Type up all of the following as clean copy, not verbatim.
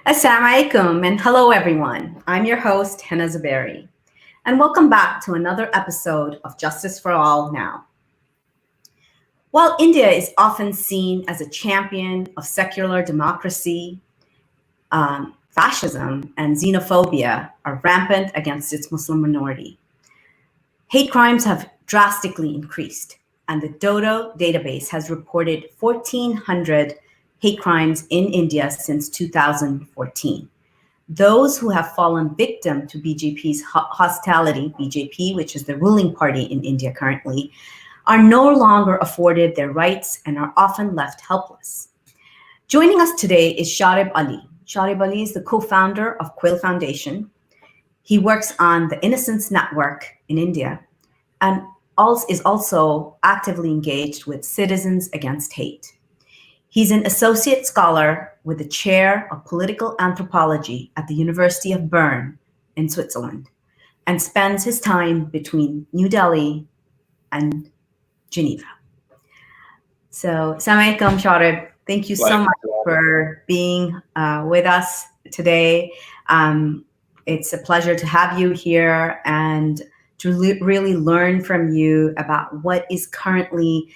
Assalamu alaikum and hello everyone. I'm your host, Henna Zaberi, and welcome back to another episode of Justice for All Now. While India is often seen as a champion of secular democracy, fascism and xenophobia are rampant against its Muslim minority. Hate crimes have drastically increased, and the Dodo database has reported 1,400 hate crimes in India since 2014. Those who have fallen victim to BJP's hostility, BJP, which is the ruling party in India currently, are no longer afforded their rights and are often left helpless. Joining us today is Sharib Ali. Sharib Ali is the co-founder of Quill Foundation. He works on the Innocence network in India and is also actively engaged with Citizens Against Hate. He's an associate scholar with the Chair of Political Anthropology at the University of Bern in Switzerland and spends his time between New Delhi and Geneva. So, Assalamu alaikum, Sharib. Thank you so much for being with us today. It's a pleasure to have you here and to really learn from you about what is currently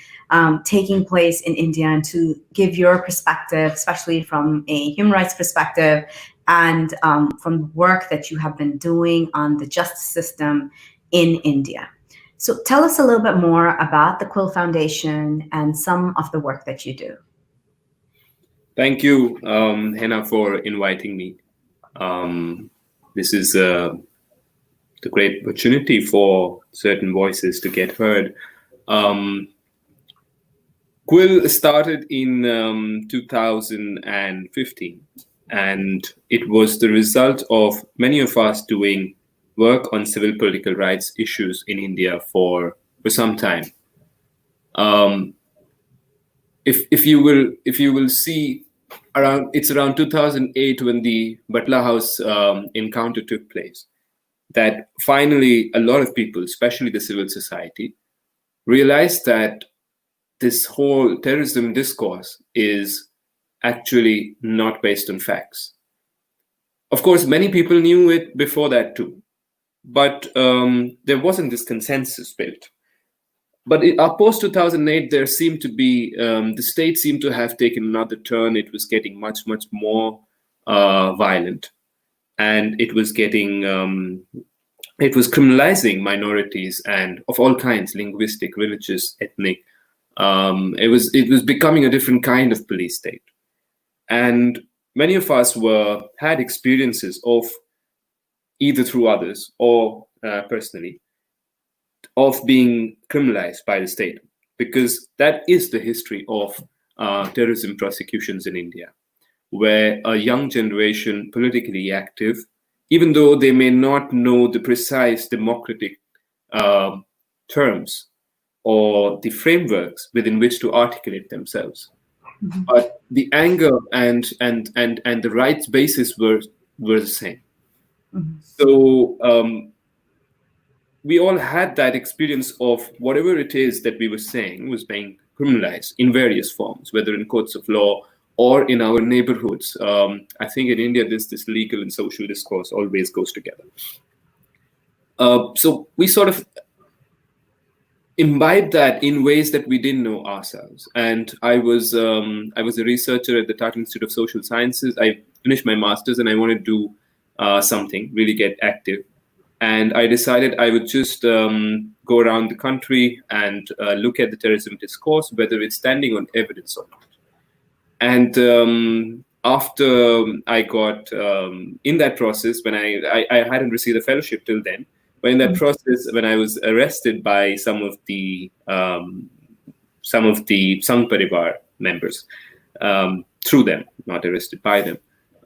taking place in India and to give your perspective, especially from a human rights perspective and from the work that you have been doing on the justice system in India. So tell us a little bit more about the Quill Foundation and some of the work that you do. Thank you, Henna, for inviting me. This is the great opportunity for certain voices to get heard. Quill started in 2015, and it was the result of many of us doing work on civil political rights issues in India for some time. If you will see, it's around 2008 when the Batla House encounter took place, that finally a lot of people, especially the civil society, realized that this whole terrorism discourse is actually not based on facts. Of course, many people knew it before that too, but there wasn't this consensus built. But post 2008, there seemed to be, the state seemed to have taken another turn. It was getting much more violent. And it was criminalizing minorities and of all kinds, linguistic, religious, ethnic. It was becoming a different kind of police state. And many of us had experiences of, either through others or personally, of being criminalized by the state, because that is the history of terrorism prosecutions in India, where a young generation, politically active, even though they may not know the precise democratic terms or the frameworks within which to articulate themselves, but the anger and the rights basis were the same. So we all had that experience of whatever it is that we were saying was being criminalized in various forms, whether in courts of law or in our neighborhoods. I think in India, this legal and social discourse always goes together. So we sort of imbibed that in ways that we didn't know ourselves. And I was a researcher at the Tata Institute of Social Sciences. I finished my master's and I wanted to do something, really get active. And I decided I would just go around the country and look at the terrorism discourse, whether it's standing on evidence or not. And after I got in that process, when I hadn't received a fellowship till then, but in that process, when I was arrested by some of the Sangh Parivar members, through them, not arrested by them,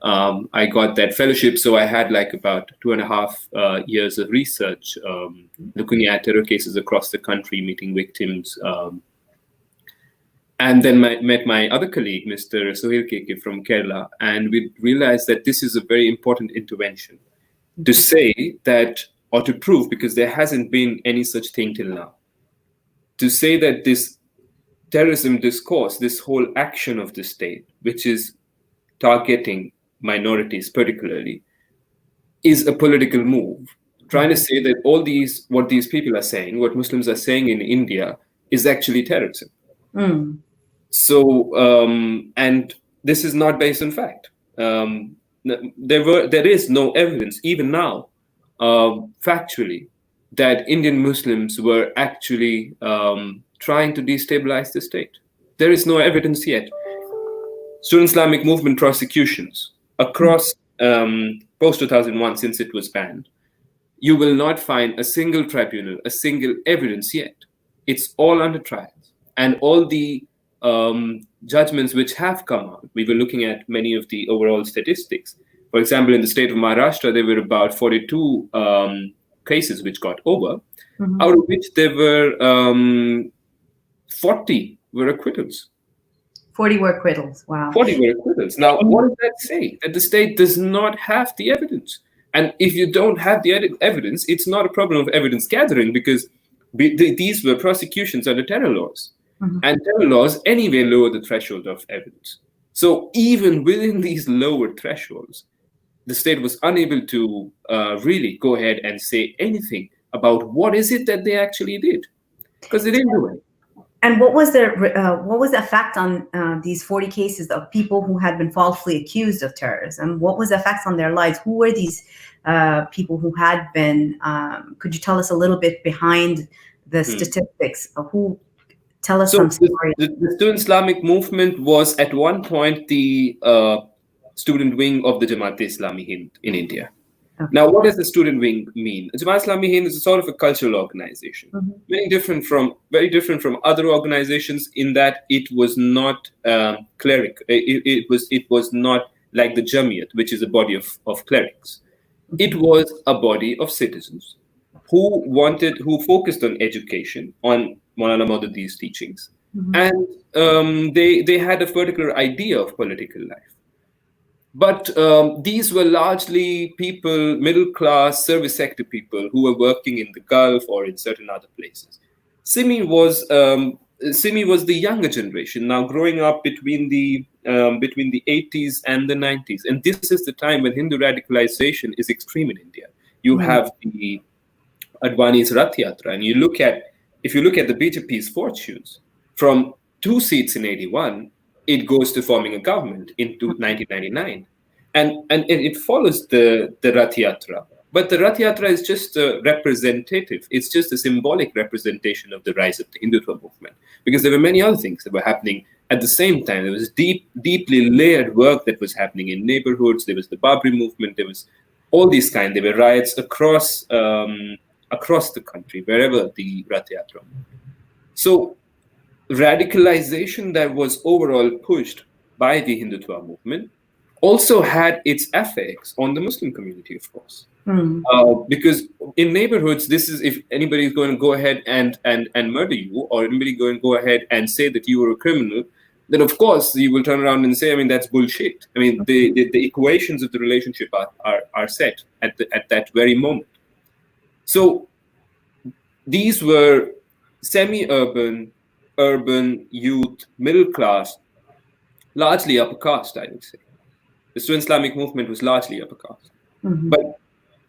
I got that fellowship. So I had like about 2.5 years of research, looking at terror cases across the country, meeting victims. And then met my other colleague, Mr. Sohail Keke from Kerala, and we realized that this is a very important intervention to say that, or to prove, because there hasn't been any such thing till now, to say that this terrorism discourse, this whole action of the state, which is targeting minorities particularly, is a political move, trying to say that what these people are saying, what Muslims are saying in India, is actually terrorism. Mm. So, and this is not based on fact. There is no evidence, even now, factually, that Indian Muslims were actually trying to destabilize the state. There is no evidence yet. Student Islamic movement prosecutions across post 2001, since it was banned, you will not find a single tribunal, a single evidence yet. It's all under trials. And all the judgments which have come out, we were looking at many of the overall statistics. For example, in the state of Maharashtra, there were about 42 cases which got over, out of which there were 40 were acquittals. 40 were acquittals. Wow. 40 were acquittals. Now, what does that say? That the state does not have the evidence. And if you don't have the evidence, it's not a problem of evidence gathering, because these were prosecutions under terror laws. And terror laws anyway lower the threshold of evidence. So even within these lower thresholds, the state was unable to really go ahead and say anything about what is it that they actually did, because they didn't do it. And what was the effect on these 40 cases of people who had been falsely accused of terrorism? What was the effect on their lives? Who were these people who had been? Could you tell us a little bit behind the statistics of who? Tell us some stories. The Student Islamic movement was at one point the student wing of the Jamaat-e-Islami Hind in India. Okay. Now, what does the student wing mean? Jamaat-e-Islami Hind is a sort of a cultural organization, very different from other organizations in that it was not cleric. It was not like the Jamiat, which is a body of clerics. It was a body of citizens who focused on education, on Maulana Maududi's teachings, and they had a particular idea of political life. But these were largely people, middle class, service sector people who were working in the Gulf or in certain other places. Simi was the younger generation, now growing up between the 80s and the 90s, and this is the time when Hindu radicalization is extreme in India. You have the Advani's Rath Yatra, and if you look at the BJP's fortunes, from 2 seats in 81, it goes to forming a government into 1999. And it follows the Rath Yatra. But the Rath Yatra is just a representative. It's just a symbolic representation of the rise of the Hindutva movement. Because there were many other things that were happening at the same time. There was deeply layered work that was happening in neighborhoods. There was the Babri movement. There was all these kind. There were riots across the country, wherever the Rath Yatra. So radicalization that was overall pushed by the Hindutva movement also had its effects on the Muslim community, of course. Because in neighborhoods, this is if anybody is going to go ahead and murder you, or anybody going to go ahead and say that you were a criminal, then of course you will turn around and say, I mean, that's bullshit. I mean, the equations of the relationship are set at that very moment. So these were semi-urban, urban youth, middle class, largely upper caste, I would say. The Student Islamic movement was largely upper caste. But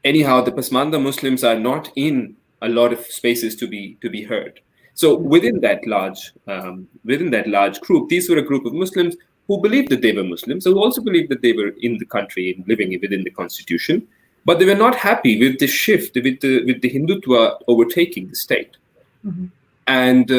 anyhow, the Pasmanda Muslims are not in a lot of spaces to be heard. So within that large group, these were a group of Muslims who believed that they were Muslims, who also believed that they were in the country and living within the constitution, but they were not happy with the shift, with the Hindutva overtaking the state. And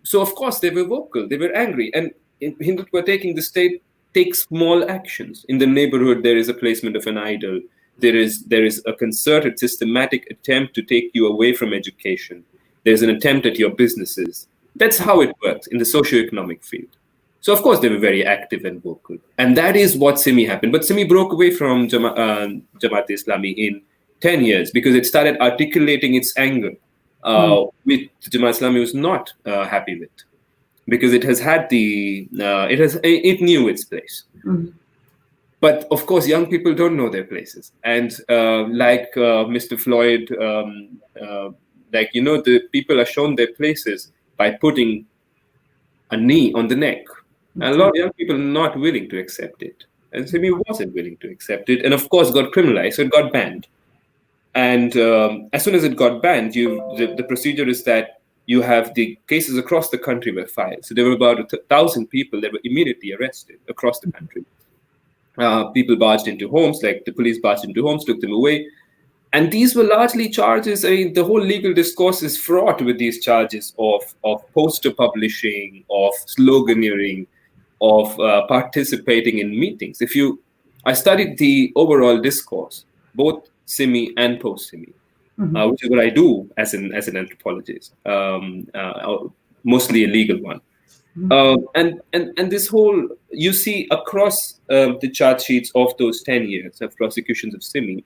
so, of course, they were vocal, they were angry. And in Hindutva taking the state takes small actions. In the neighborhood, there is a placement of an idol. There is a concerted, systematic attempt to take you away from education. There's an attempt at your businesses. That's how it works in the socioeconomic field. So, of course, they were very active and vocal. And that is what Simi happened. But Simi broke away from Jamaat-e-Islami in 10 years because it started articulating its anger, which Jamaat-e-Islami was not happy with, because it has had it knew its place. But of course, young people don't know their places. And like Mr. Floyd, the people are shown their places by putting a knee on the neck. And a lot of young people are not willing to accept it. And Simi wasn't willing to accept it, and of course got criminalized, so it got banned. And as soon as it got banned, the procedure is that you have the cases across the country were filed. So there were about 1,000 people that were immediately arrested across the country. People barged into homes, like the police barged into homes, took them away. And these were largely charges. I mean, the whole legal discourse is fraught with these charges of poster publishing, of sloganeering, of participating in meetings. I studied the overall discourse, both Simi and post-Simi, which is what I do as an anthropologist, mostly a legal one. And this whole, you see across the charge sheets of those 10 years of prosecutions of Simi,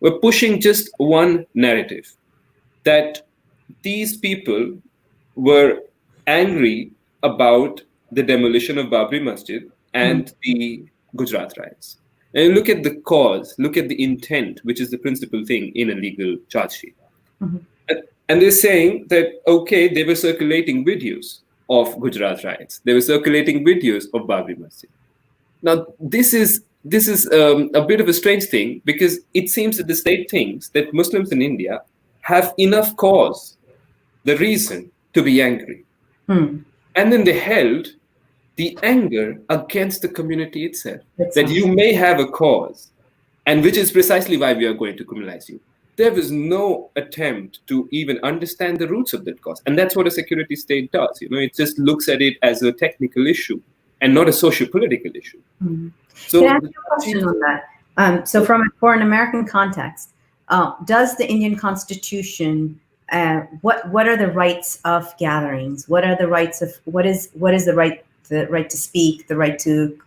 we're pushing just one narrative, that these people were angry about the demolition of Babri Masjid and the Gujarat riots. And look at the cause, look at the intent, which is the principal thing in a legal charge sheet. And they're saying that, okay, they were circulating videos of Gujarat riots. They were circulating videos of Babri Masjid. Now, this is a bit of a strange thing, because it seems that the state thinks that Muslims in India have enough cause, the reason to be angry. And then they held the anger against the community itself, that you may have a cause, and which is precisely why we are going to criminalize you. There was no attempt to even understand the roots of that cause. And that's what a security state does. It just looks at it as a technical issue and not a socio-political issue. So, can I ask you a question on that? So for an American context, does the Indian Constitution, what are the rights of gatherings? What are the rights of, what is the right to speak, the right to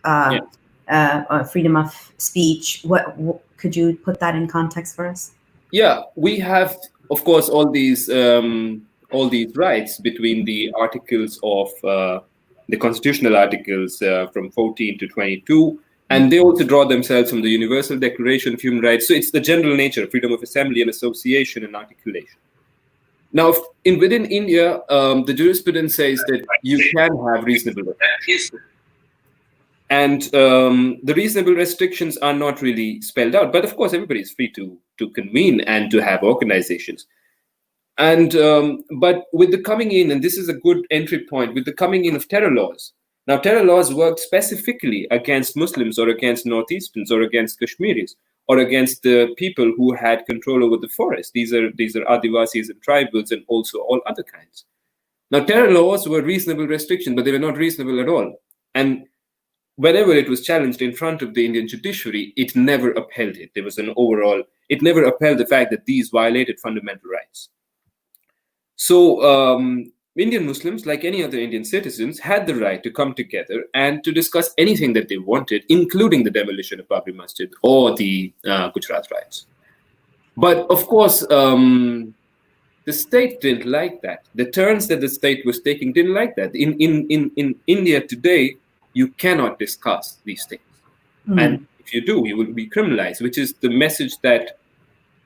freedom of speech? What could you put that in context for us? Yeah, we have, of course, all these rights between the articles of the constitutional articles from 14 to 22, and they also draw themselves from the Universal Declaration of Human Rights. So it's the general nature, freedom of assembly and association and articulation. Now, within India, the jurisprudence says that you can have reasonable restrictions. And the reasonable restrictions are not really spelled out. But of course, everybody is free to convene and to have organizations. And but with the coming in, and this is a good entry point, with the coming in of terror laws. Now, terror laws worked specifically against Muslims or against Northeasterns or against Kashmiris or against the people who had control over the forest. These are Adivasis and tribals and also all other kinds. Now, terror laws were reasonable restrictions, but they were not reasonable at all. And whenever it was challenged in front of the Indian judiciary, it never upheld it. There was it never upheld the fact that these violated fundamental rights. So Indian Muslims, like any other Indian citizens, had the right to come together and to discuss anything that they wanted, including the demolition of Babri Masjid or the Gujarat riots. But of course, the state didn't like that. The turns that the state was taking didn't like that. In India today, you cannot discuss these things. And if you do, you will be criminalized, which is the message that,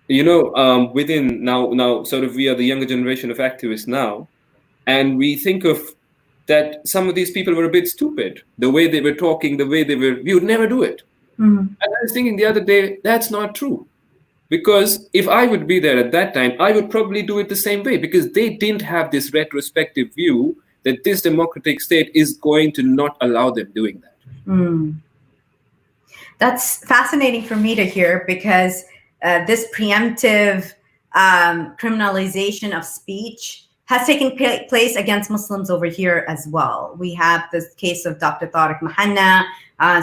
within now sort of we are the younger generation of activists now, and we think of that some of these people were a bit stupid, the way they were talking, we would never do it. And I was thinking the other day, that's not true. Because if I would be there at that time, I would probably do it the same way, because they didn't have this retrospective view that this democratic state is going to not allow them doing that. That's fascinating for me to hear, because this preemptive criminalization of speech has taken place against Muslims over here as well. We have this case of Dr. Tariq Mahanna,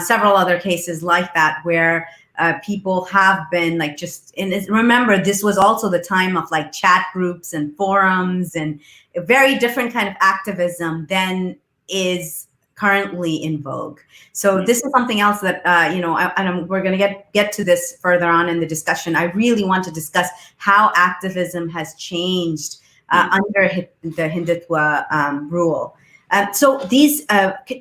several other cases like that, where people have been remember, this was also the time of chat groups and forums and a very different kind of activism than is currently in vogue. So this is something else that, we're going to get to this further on in the discussion. I really want to discuss how activism has changed under the Hindutva rule. So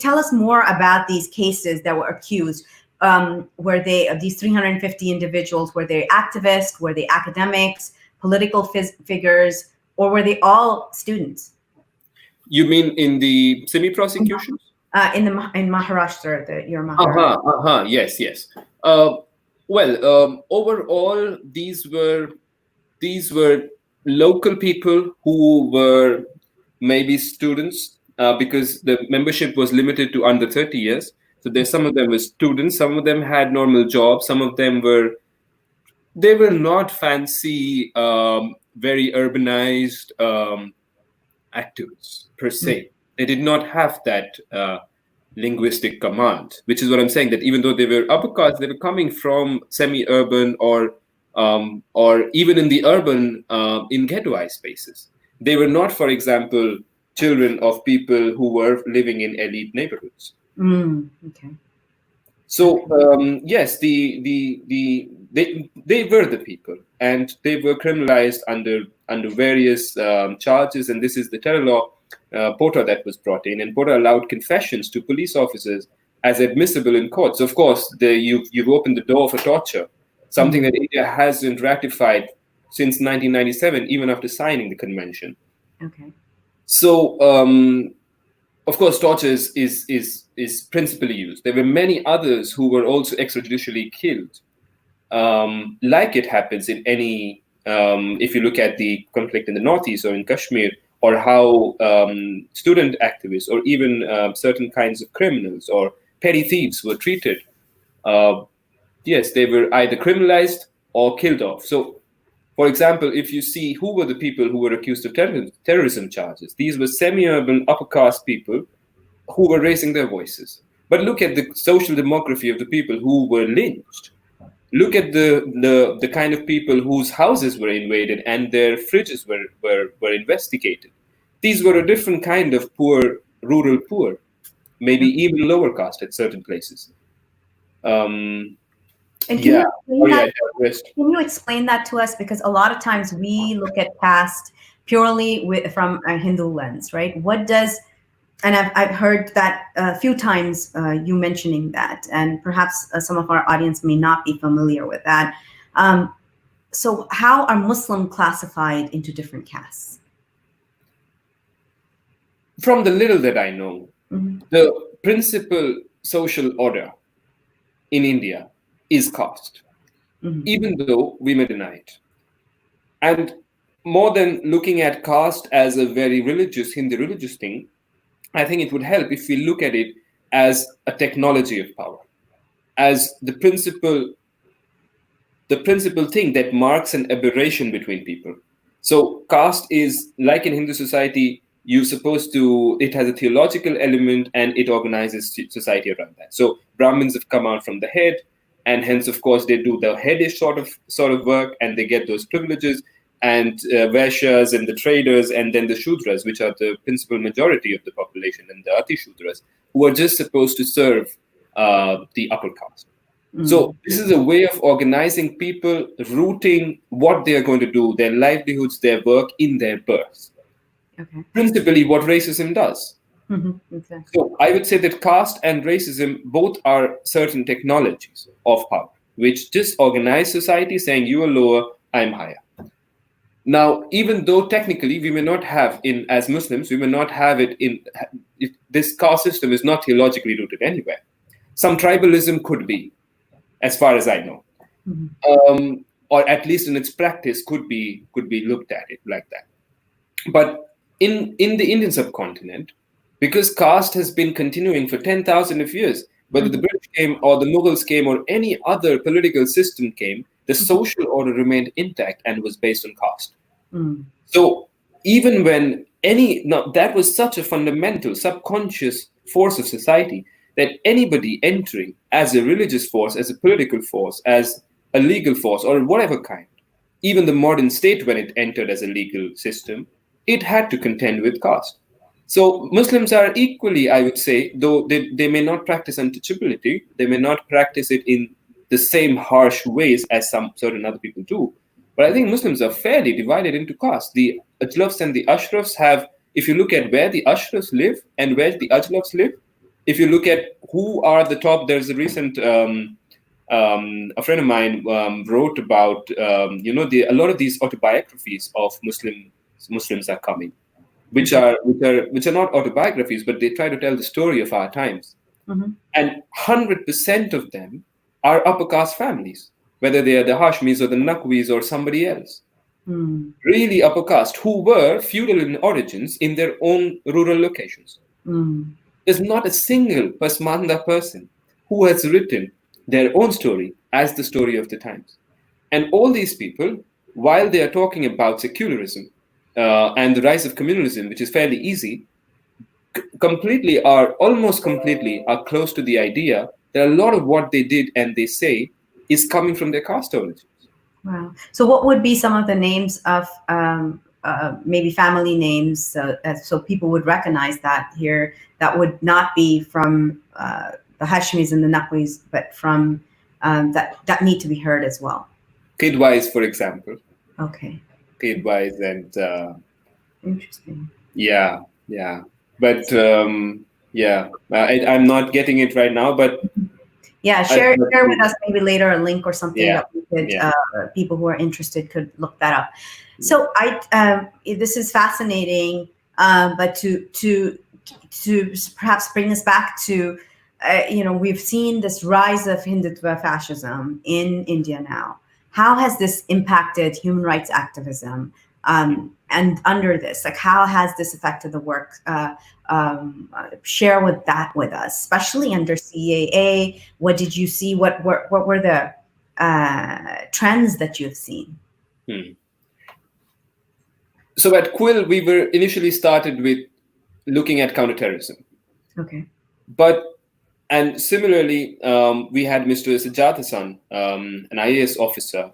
tell us more about these cases that were accused. Were these 350 individuals, were they activists, were they academics, political figures, or were they all students? You mean in the semi-prosecutions? In Maharashtra, your Maharashtra. Yes. Overall, these were local people who were maybe students, because the membership was limited to under 30 years. So there's some of them were students, some of them had normal jobs, some of them they were not fancy, very urbanized activists per se. They did not have that linguistic command, which is what I'm saying. That even though they were upper caste, they were coming from semi-urban or even in the urban, in ghettoized spaces. They were not, for example, children of people who were living in elite neighborhoods. Okay. So yes, they were the people, and they were criminalized under various charges. And this is the terror law, POTA, that was brought in, and POTA allowed confessions to police officers as admissible in courts. Of course, you've opened the door for torture, something that India hasn't ratified since 1997, even after signing the convention. Okay. So of course, torture is principally used. There were many others who were also extrajudicially killed, like it happens in any. If you look at the conflict in the Northeast or in Kashmir, or how student activists or even certain kinds of criminals or petty thieves were treated. Yes, they were either criminalized or killed off. So, for example, if you see who were the people who were accused of terrorism charges, these were semi-urban upper caste people who were raising their voices. But look at the social demography of the people who were lynched. Look at the kind of people whose houses were invaded and their fridges were investigated. These were a different kind of poor, rural poor, maybe even lower caste at certain places. And Can you explain that to us? Because a lot of times we look at caste purely from a Hindu lens, right? What does, and I've heard that a few times, you mentioning that, and perhaps some of our audience may not be familiar with that. So how are Muslims classified into different castes? From the little that I know, the principal social order in India is caste, even though we may deny it. And more than looking at caste as a very Hindu religious thing, I think it would help if we look at it as a technology of power, as the principal thing that marks an aberration between people. So caste is, like in Hindu society, it has a theological element and it organizes society around that. So Brahmins have come out from the head, and hence, of course, they do the headish sort of work, and they get those privileges, and Vaishyas and the traders, and then the Shudras, which are the principal majority of the population, and the Ati Shudras, who are just supposed to serve the upper caste. So this is a way of organizing people, rooting what they are going to do, their livelihoods, their work in their birth. Okay. Principally what racism does. Exactly. So I would say that caste and racism both are certain technologies of power, which just organize society saying you are lower, I'm higher. Now, even though technically we may not have as Muslims, we may not have this caste system is not theologically rooted anywhere. Some tribalism could be, as far as I know, or at least in its practice could be looked at it like that. But in the Indian subcontinent, because caste has been continuing for 10,000 of years, whether the British came or the Mughals came or any other political system came, the social order remained intact and was based on caste. So even when that was such a fundamental subconscious force of society that anybody entering as a religious force, as a political force, as a legal force, or whatever kind, even the modern state when it entered as a legal system, it had to contend with caste. So Muslims are equally, I would say, though they may not practice untouchability, they may not practice it in the same harsh ways as some certain other people do. But I think Muslims are fairly divided into castes. The Ajlafs and the Ashrafs have, if you look at where the Ashrafs live and where the Ajlafs live, if you look at who are the top, there's a recent, a friend of mine wrote about, a lot of these autobiographies of Muslims are coming. which are not autobiographies, but they try to tell the story of our times. And 100% of them are upper caste families, whether they are the Hashmis or the Naqvis or somebody else. Really upper caste, who were feudal in origins in their own rural locations. There's not a single Pasmanda person who has written their own story as the story of the times. And all these people, while they are talking about secularism and the rise of communalism, which is fairly easy, almost completely are close to the idea that a lot of what they did and they say is coming from their caste origins. Wow. So what would be some of the names of maybe family names so people would recognize that here, that would not be from the Hashmis and the Naqvis, but from that need to be heard as well? Kidwise, for example. Okay. Kidwise and... Interesting. Yeah. But I'm not getting it right now, but... Yeah, share with us maybe later a link or something that we could, people who are interested could look that up. So this is fascinating, but to perhaps bring us back to, we've seen this rise of Hindutva fascism in India now. How has this impacted human rights activism? And under this, like, how has this affected the work? Share that with us, especially under CAA. What did you see? What were the trends that you've seen? So at Quill, we were initially started with looking at counterterrorism. Okay. And similarly, we had Mr. Sajjad, an IAS officer,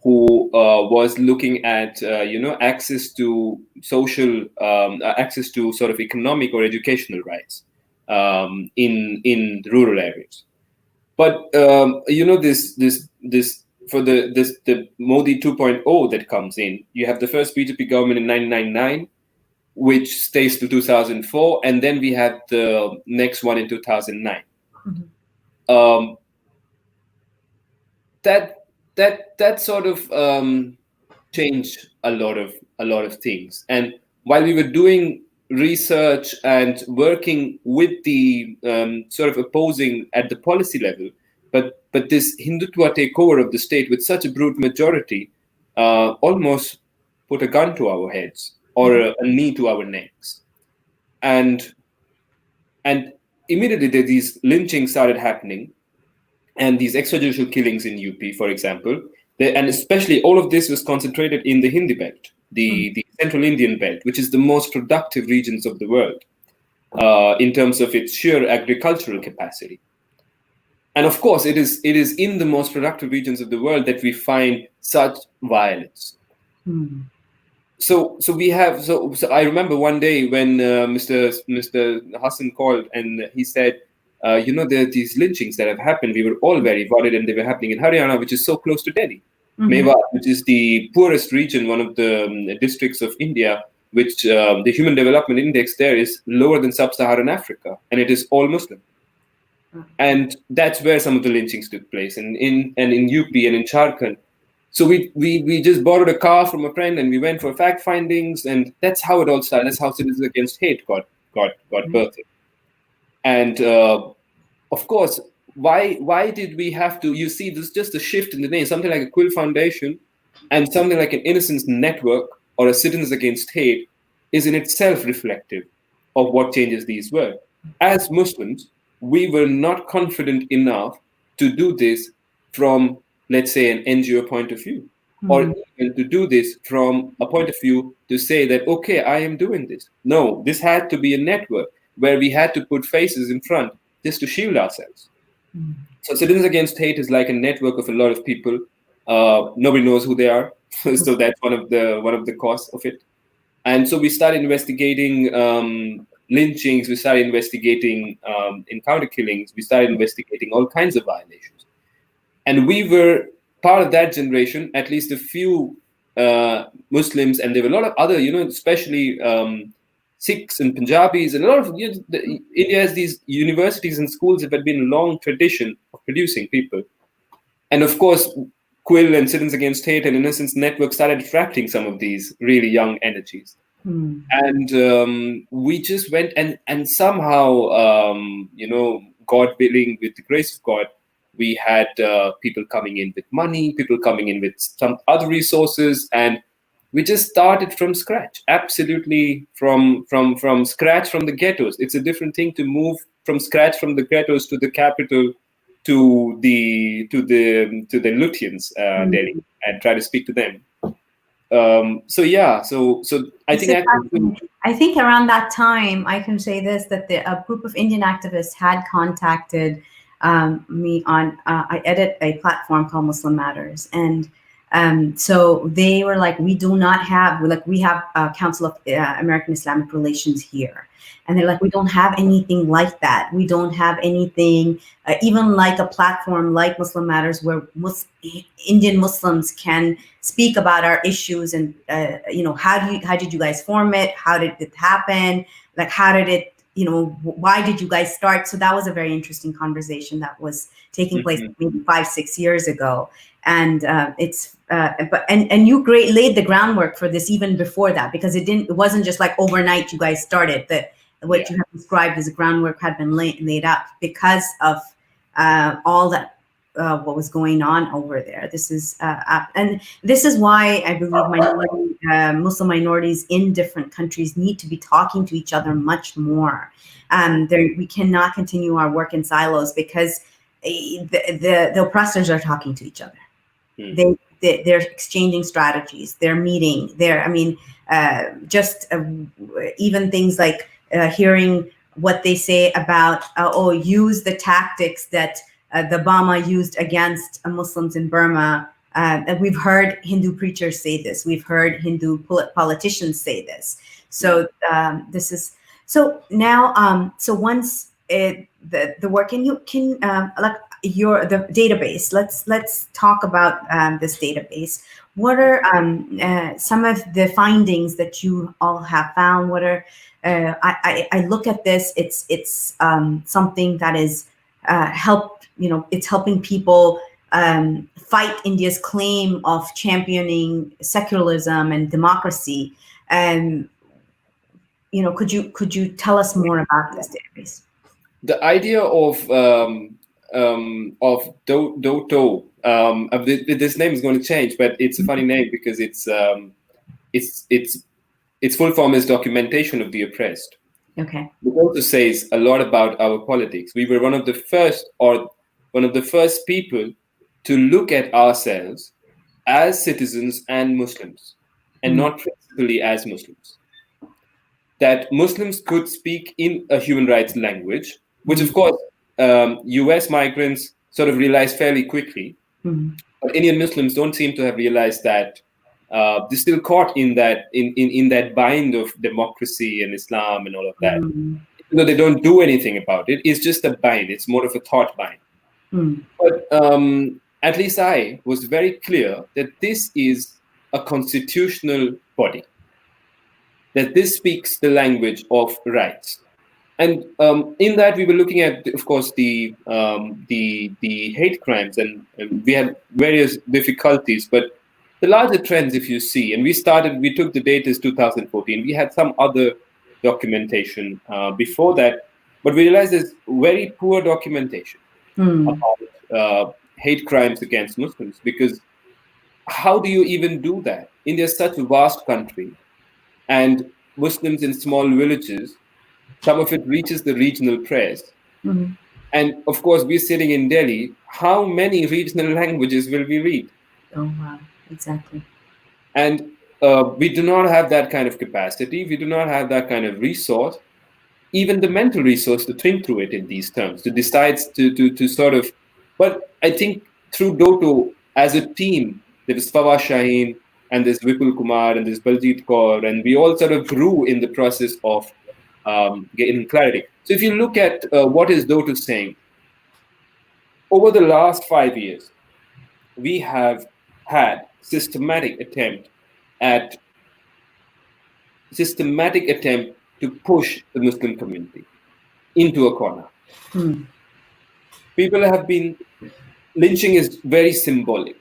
who was looking at access to social access to sort of economic or educational rights in rural areas. But this for the Modi 2.0 that comes in, you have the first BJP government in 1999, which stays till 2004, and then we had the next one in 2009. That sort of changed a lot of things. And while we were doing research and working with the sort of opposing at the policy level, but this Hindutva takeover of the state with such a brute majority almost put a gun to our heads or a knee to our necks, and immediately these lynchings started happening. And these extrajudicial killings in UP, for example, and especially all of this was concentrated in the Hindi belt, the Central Indian belt, which is the most productive regions of the world in terms of its sheer agricultural capacity. And of course, it is in the most productive regions of the world that we find such violence. So I remember one day when Mr. Hassan called and he said, there are these lynchings that have happened. We were all very worried, and they were happening in Haryana, which is so close to Delhi. Mewat, which is the poorest region, one of the districts of India, which the Human Development Index there is lower than Sub-Saharan Africa, and it is all Muslim. And that's where some of the lynchings took place, and in UP and in Jharkhand. So we just borrowed a car from a friend and we went for fact findings, and that's how it all started. That's how Citizens Against Hate got birthed. And of course, why did we have to? You see, there's just a shift in the name. Something like a Quill Foundation and something like an Innocence network or a Citizens Against Hate is in itself reflective of what changes these were. As Muslims, we were not confident enough to do this from, let's say, an NGO point of view, or even to do this from a point of view to say that, okay, I am doing this. No, this had to be a network where we had to put faces in front just to shield ourselves. So Citizens Against Hate is like a network of a lot of people. Nobody knows who they are. So that's one of the costs of it. And so we started investigating lynchings, we started investigating encounter killings, we started investigating all kinds of violations. And we were part of that generation, at least a few Muslims, and there were a lot of other, especially Sikhs and Punjabis, and a lot of, India has these universities and schools that have been a long tradition of producing people. And of course, Quill and Citizens Against Hate and Innocence Network started attracting some of these really young energies. And we just went and somehow, God willing, with the grace of God, we had people coming in with money, people coming in with some other resources, and we just started from scratch, absolutely from scratch, from the ghettos. It's a different thing to move from scratch from the ghettos to the capital, to the Lutyens, Delhi, and try to speak to them. So I think I think around that time, I can say this, that a group of Indian activists had contacted me on, I edit a platform called Muslim Matters. And so they were like, we have a Council of American Islamic Relations here. And they're like, we don't have anything like that. We don't have anything, even like a platform like Muslim Matters, where Indian Muslims can speak about our issues. And how did you guys form it? How did it happen? Like, how did it? Why did you guys start? So that was a very interesting conversation that was taking place maybe 5-6 years ago. And you laid the groundwork for this even before that, because it wasn't just like overnight you guys started. What you have described as a groundwork had been laid out because of all that what was going on over there. This is why I believe Muslim minorities in different countries need to be talking to each other much more. We cannot continue our work in silos, because the oppressors are talking to each other. They're exchanging strategies. They're meeting. Even things like hearing what they say about use the tactics that the Obama used against Muslims in Burma. And we've heard Hindu preachers say this. We've heard Hindu politicians say this. So this is so now. So once the work, and you can the database. Let's talk about this database. What are some of the findings that you all have found? What are I look at this. It's something that is it's helping people fight India's claim of championing secularism and democracy. And could you tell us more about this database? The idea of Doto. This name is going to change, but it's a funny name because its full form is Documentation of the Oppressed. Okay. It also says a lot about our politics. We were one of the first people to look at ourselves as citizens and Muslims, and not principally as Muslims. That Muslims could speak in a human rights language, which of course US migrants sort of realized fairly quickly. But Indian Muslims don't seem to have realized that they're still caught in that bind of democracy and Islam and all of that. Even though they don't do anything about it, it's just a bind. It's more of a thought bind. But at least I was very clear that this is a constitutional body, that this speaks the language of rights. And in that, we were looking at, of course, the hate crimes, and we had various difficulties. But the larger trends, if you see, and we took the data as 2014. We had some other documentation before that, but we realized there's very poor documentation about hate crimes against Muslims. Because how do you even do that? India is such a vast country, and Muslims in small villages, some of it reaches the regional press. And of course, we're sitting in Delhi. How many regional languages will we read? Oh, wow. Exactly. And we do not have that kind of capacity. We do not have that kind of resource, even the mental resource to think through it in these terms, to decide to sort of. But I think through Doto, as a team, there was Fawaz Shaheen, and there's Vipul Kumar, and there's Baljit Kaur, and we all sort of grew in the process of getting clarity. So if you look at what is Doto saying, over the last 5 years, we have had systematic attempt to push the Muslim community into a corner. People have been, lynching is very symbolic.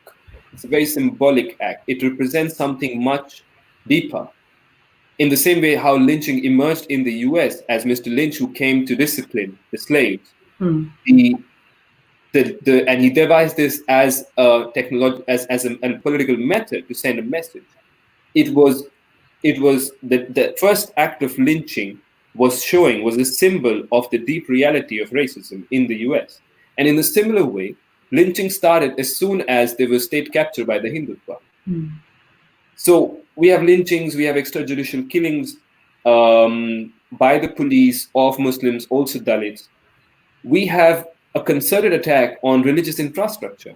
It's a very symbolic act. It represents something much deeper. in the same way how lynching emerged in the US as Mr. Lynch, who came to discipline the slaves, and he devised this as a a political method to send a message. It was the first act of lynching was a symbol of the deep reality of racism in the US. And in a similar way, lynching started as soon as there was state capture by the Hindutva. So we have lynchings, we have extrajudicial killings by the police of Muslims, also Dalits. We have a concerted attack on religious infrastructure.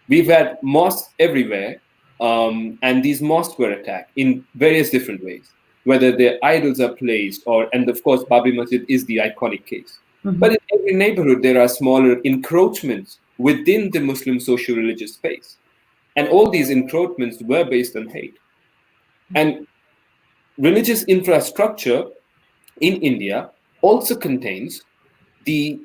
We've had mosques everywhere, and these mosques were attacked in various different ways, whether their idols are placed, and of course, Babri Masjid is the iconic case. But in every neighborhood, there are smaller encroachments within the Muslim socio-religious space. And all these encroachments were based on hate. And religious infrastructure in India also contains the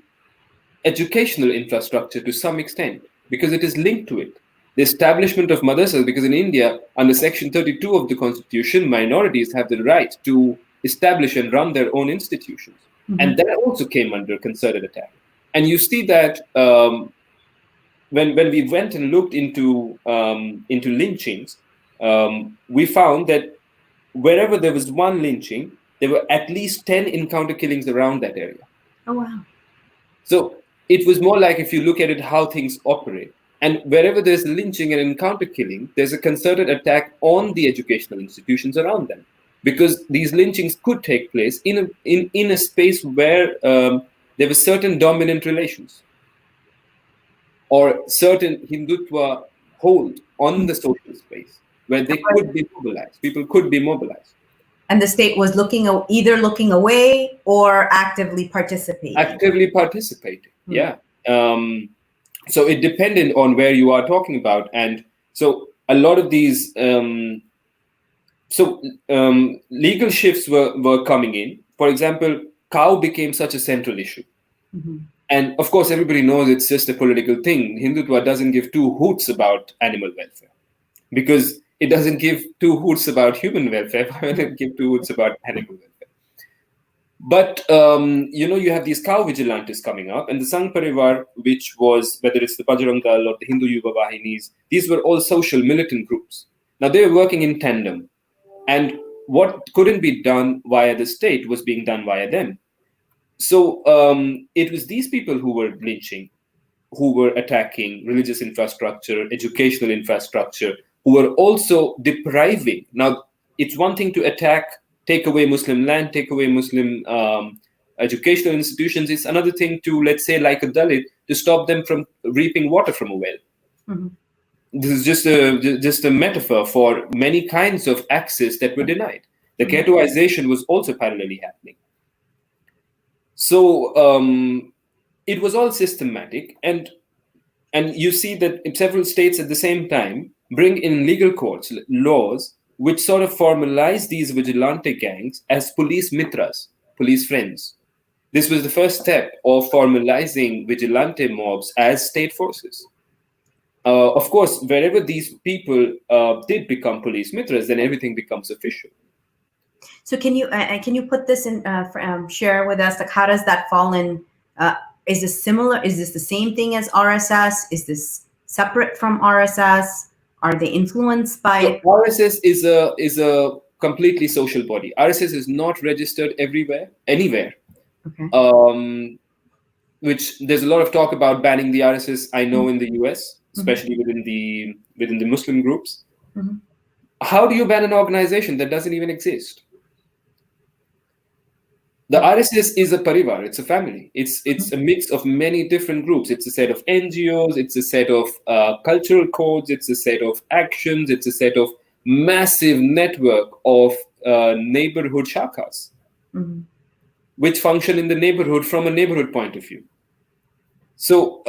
educational infrastructure to some extent, because it is linked to it. The establishment of madrasas, because in India, under Section 32 of the Constitution, minorities have the right to establish and run their own institutions. And that also came under concerted attack. And you see that when we went and looked into lynchings, we found that wherever there was one lynching, there were at least 10 encounter killings around that area. Oh, wow. So it was more like, if you look at it, how things operate. And wherever there's lynching and encounter killing, there's a concerted attack on the educational institutions around them. Because these lynchings could take place in a space where there were certain dominant relations or certain Hindutva hold on the social space where they could be mobilized. People could be mobilized. And the state was either looking away or actively participating. Yeah. So it depended on where you are talking about. And so a lot of these... legal shifts were coming in. For example, cow became such a central issue. And of course, everybody knows it's just a political thing. Hindutva doesn't give two hoots about animal welfare, because it doesn't give two hoots about human welfare. Why will it give two hoots about animal welfare? But, you have these cow vigilantes coming up, and the Sangh Parivar, which was, whether it's the Bajrang Dal or the Hindu Yuva Vahinis, these were all social militant groups. Now, they were working in tandem. And what couldn't be done via the state was being done via them. So it was these people who were lynching, who were attacking religious infrastructure, educational infrastructure, who were also depriving. Now, it's one thing to take away Muslim land, take away Muslim educational institutions. It's another thing to, let's say, like a Dalit, to stop them from reaping water from a well. This is just a metaphor for many kinds of access that were denied. The ghettoization was also parallelly happening. So it was all systematic, and you see that in several states at the same time bring in legal courts, laws, which sort of formalize these vigilante gangs as police mitras, police friends. This was the first step of formalizing vigilante mobs as state forces. Of course, wherever these people did become police mitras, then everything becomes official. So can you put this in, share with us, like, how does that fall in? Is this similar? Is this the same thing as RSS? Is this separate from RSS? Are they influenced by it? RSS is a completely social body. RSS is not registered anywhere. Okay. Which there's a lot of talk about banning the RSS. I know in the US, especially within the Muslim groups. How do you ban an organization that doesn't even exist? The RSS is a parivar, it's a family. It's a mix of many different groups. It's a set of NGOs, it's a set of cultural codes, it's a set of actions, it's a set of massive network of neighborhood shakas, which function in the neighborhood from a neighborhood point of view. So,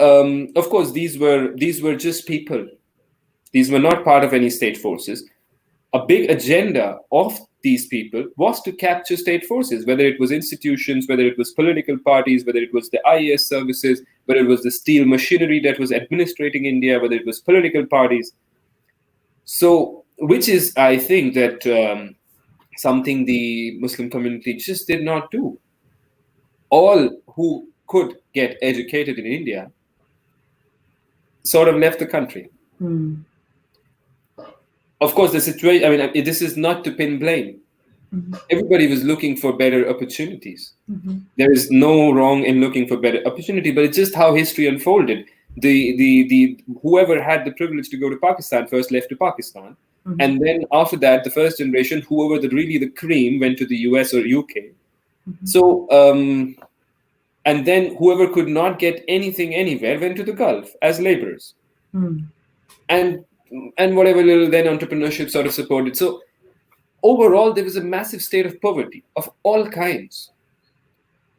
of course, these were just people. These were not part of any state forces. A big agenda of these people was to capture state forces, whether it was institutions, whether it was political parties, whether it was the IAS services, whether it was the steel machinery that was administrating India, whether it was political parties. So, which is, I think, that something the Muslim community just did not do. All who could get educated in India sort of left the country. Mm. Of course, the situation, I mean, this is not to pin blame. Mm-hmm. Everybody was looking for better opportunities. Mm-hmm. There is no wrong in looking for better opportunity, but it's just how history unfolded. The whoever had the privilege to go to Pakistan first left to Pakistan. Mm-hmm. And then after that, the first generation, whoever the cream, went to the US or UK. Mm-hmm. So, and then whoever could not get anything anywhere went to the Gulf as laborers. Mm. And whatever little then entrepreneurship sort of supported. So overall, there was a massive state of poverty of all kinds.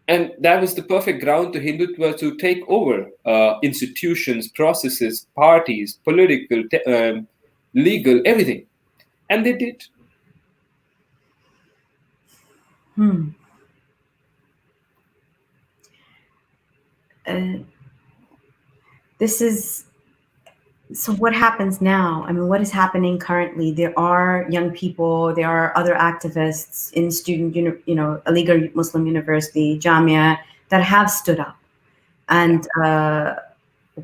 And that was the perfect ground to Hindutva to take over institutions, processes, parties, political, legal, everything. And they did. This is, so what happens now? I mean, what is happening currently? There are young people, there are other activists in Aligarh Muslim University, Jamia, that have stood up. And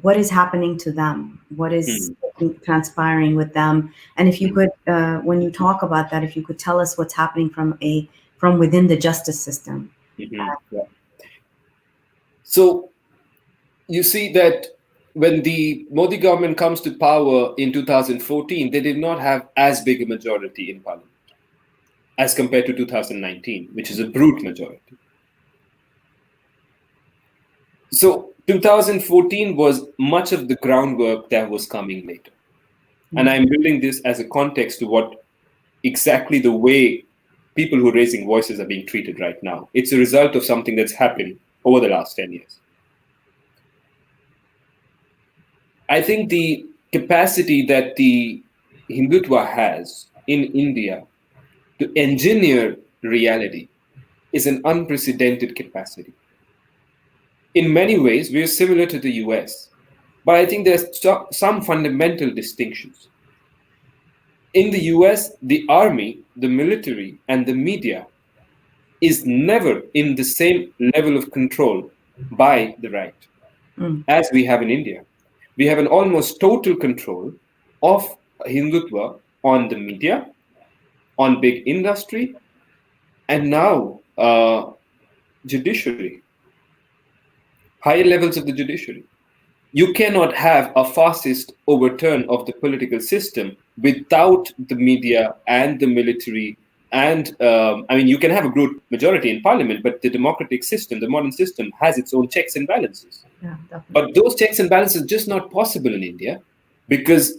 what is happening to them? What is transpiring with them? And if you could, when you talk about that, if you could tell us what's happening from within the justice system. Yeah. So you see that when the Modi government comes to power in 2014, they did not have as big a majority in parliament as compared to 2019, which is a brute majority. So 2014 was much of the groundwork that was coming later. And I'm building this as a context to what exactly the way people who are raising voices are being treated right now. It's a result of something that's happened over the last 10 years. I think the capacity that the Hindutva has in India to engineer reality is an unprecedented capacity. In many ways, we're similar to the US, but I think there's some fundamental distinctions. In the US, the army, the military, and the media is never in the same level of control by the right as we have in India. We have an almost total control of Hindutva on the media, on big industry, and now judiciary, higher levels of the judiciary. You cannot have a fascist overturn of the political system without the media and the military. And you can have a brute majority in parliament, but the democratic system, the modern system, has its own checks and balances. Yeah, but those checks and balances are just not possible in India because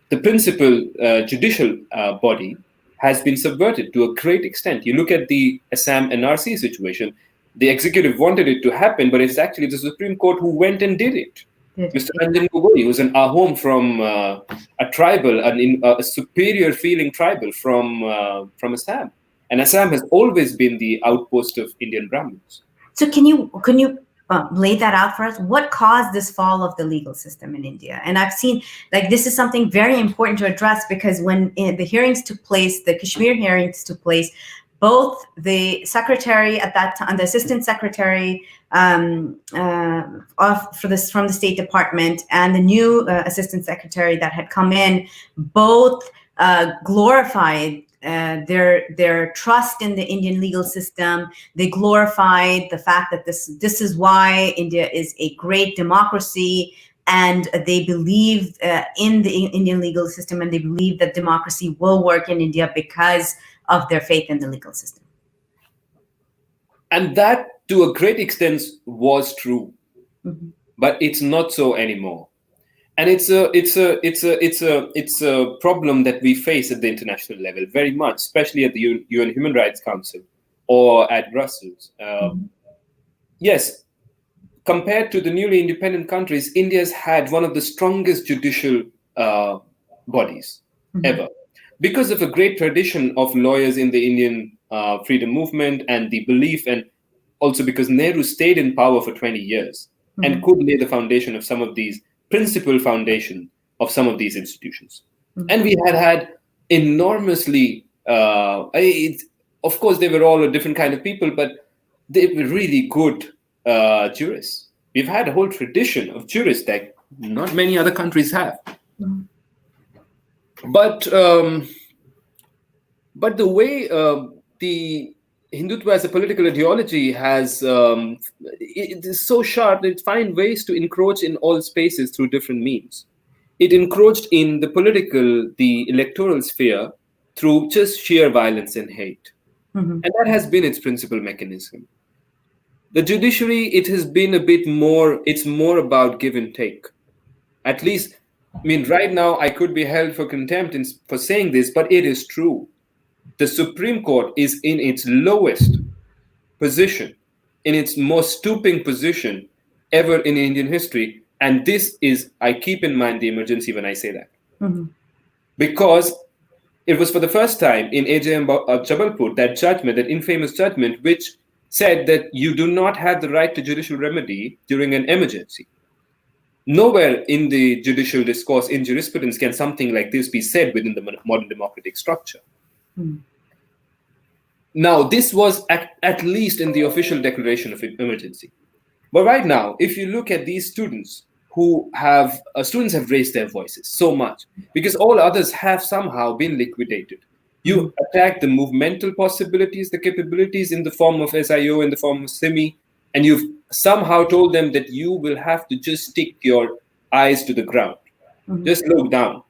the principal judicial body has been subverted to a great extent. You look at the Assam NRC situation, the executive wanted it to happen, but it's actually the Supreme Court who went and did it. Mr. Ranjan Gogoi was an Ahom from a tribal, a superior feeling tribal from Assam. And Assam has always been the outpost of Indian Brahmins. So can you lay that out for us? What caused this fall of the legal system in India? And I've seen, this is something very important to address because when the hearings took place, the Kashmir hearings took place, both the secretary at that time, the assistant secretary from the State Department, and the new assistant secretary that had come in, both glorified their trust in the Indian legal system. They glorified the fact that this is why India is a great democracy, and they believe in the Indian legal system, and they believe that democracy will work in India because of their faith in the legal system. And that, to a great extent, was true, but it's not so anymore. And it's a problem that we face at the international level very much, especially at the UN Human Rights Council or at Brussels. Yes, compared to the newly independent countries, India's had one of the strongest judicial bodies ever, because of a great tradition of lawyers in the Indian freedom movement and the belief, and also because Nehru stayed in power for 20 years and could lay the foundation of some of these principal foundation of some of these institutions. And we had enormously, of course, they were all a different kind of people, but they were really good jurists. We've had a whole tradition of jurists that not many other countries have. Mhm. But the way the Hindutva as a political ideology has, it is so sharp that it finds ways to encroach in all spaces through different means. It encroached in the political, the electoral sphere through just sheer violence and hate. Mhm. And that has been its principal mechanism. The judiciary, it has been a bit more, it's more about give and take. At least, I mean, right now I could be held for contempt for saying this, but it is true. The Supreme Court is in its lowest position, in its most stooping position ever in Indian history. And this is, I keep in mind the emergency when I say that. Mhm. Because it was for the first time in AJM Jabalpur, that judgment, that infamous judgment, which said that you do not have the right to judicial remedy during an emergency. Nowhere in the judicial discourse, in jurisprudence, can something like this be said within the modern democratic structure. Mhm. Now, this was at least in the official declaration of emergency. But right now, if you look at these students who have, students have raised their voices so much because all others have somehow been liquidated. You attack the movemental possibilities, the capabilities in the form of SIO, in the form of SIMI, and you've somehow told them that you will have to just stick your eyes to the ground, just look down.